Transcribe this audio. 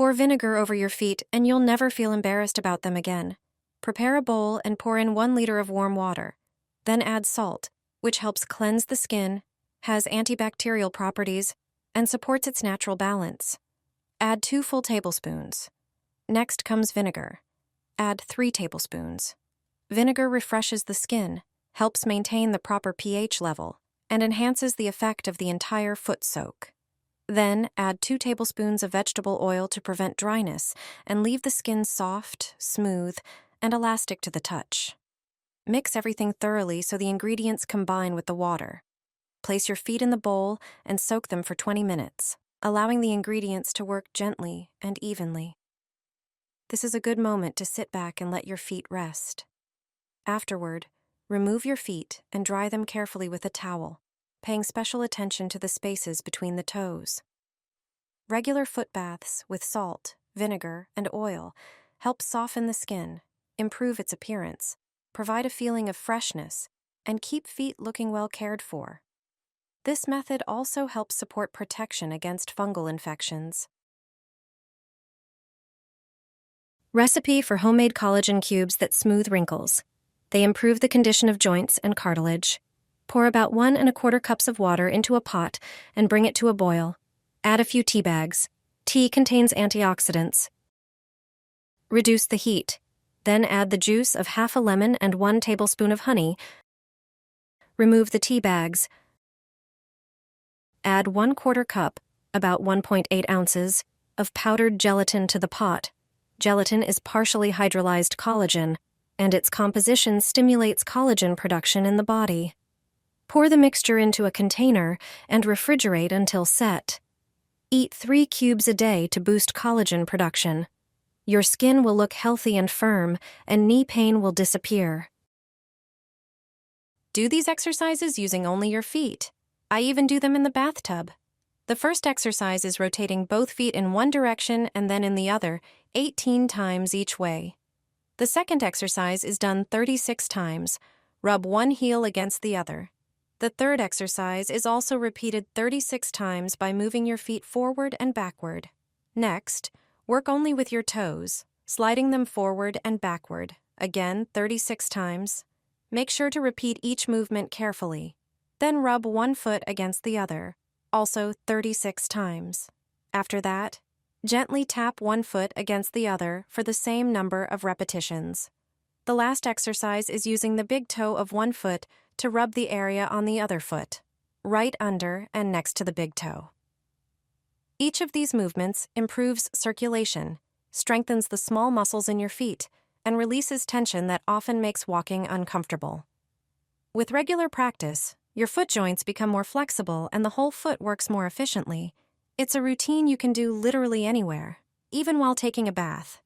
Pour vinegar over your feet and you'll never feel embarrassed about them again. Prepare a bowl and pour in 1 liter of warm water. Then add salt, which helps cleanse the skin, has antibacterial properties, and supports its natural balance. Add 2 full tablespoons. Next comes vinegar. Add 3 tablespoons. Vinegar refreshes the skin, helps maintain the proper pH level, and enhances the effect of the entire foot soak. Then add 2 tablespoons of vegetable oil to prevent dryness and leave the skin soft, smooth, and elastic to the touch. Mix everything thoroughly so the ingredients combine with the water. Place your feet in the bowl and soak them for 20 minutes, allowing the ingredients to work gently and evenly. This is a good moment to sit back and let your feet rest. Afterward, remove your feet and dry them carefully with a towel, paying special attention to the spaces between the toes. Regular foot baths with salt, vinegar, and oil help soften the skin, improve its appearance, provide a feeling of freshness, and keep feet looking well cared for. This method also helps support protection against fungal infections. Recipe for homemade collagen cubes that smooth wrinkles. They improve the condition of joints and cartilage. Pour about 1 1/4 cups of water into a pot and bring it to a boil. Add a few tea bags. Tea contains antioxidants. Reduce the heat. Then add the juice of half a lemon and 1 tablespoon of honey. Remove the tea bags. Add 1/4 cup, about 1.8 ounces, of powdered gelatin to the pot. Gelatin is partially hydrolyzed collagen, and its composition stimulates collagen production in the body. Pour the mixture into a container and refrigerate until set. Eat 3 cubes a day to boost collagen production. Your skin will look healthy and firm, and knee pain will disappear. Do these exercises using only your feet. I even do them in the bathtub. The first exercise is rotating both feet in one direction and then in the other, 18 times each way. The second exercise is done 36 times. Rub one heel against the other. The third exercise is also repeated 36 times by moving your feet forward and backward. Next, work only with your toes, sliding them forward and backward, again 36 times. Make sure to repeat each movement carefully. Then rub one foot against the other, also 36 times. After that, gently tap one foot against the other for the same number of repetitions. The last exercise is using the big toe of one foot to rub the area on the other foot, right under and next to the big toe. Each of these movements improves circulation, strengthens the small muscles in your feet, and releases tension that often makes walking uncomfortable. With regular practice, your foot joints become more flexible and the whole foot works more efficiently. It's a routine you can do literally anywhere, even while taking a bath.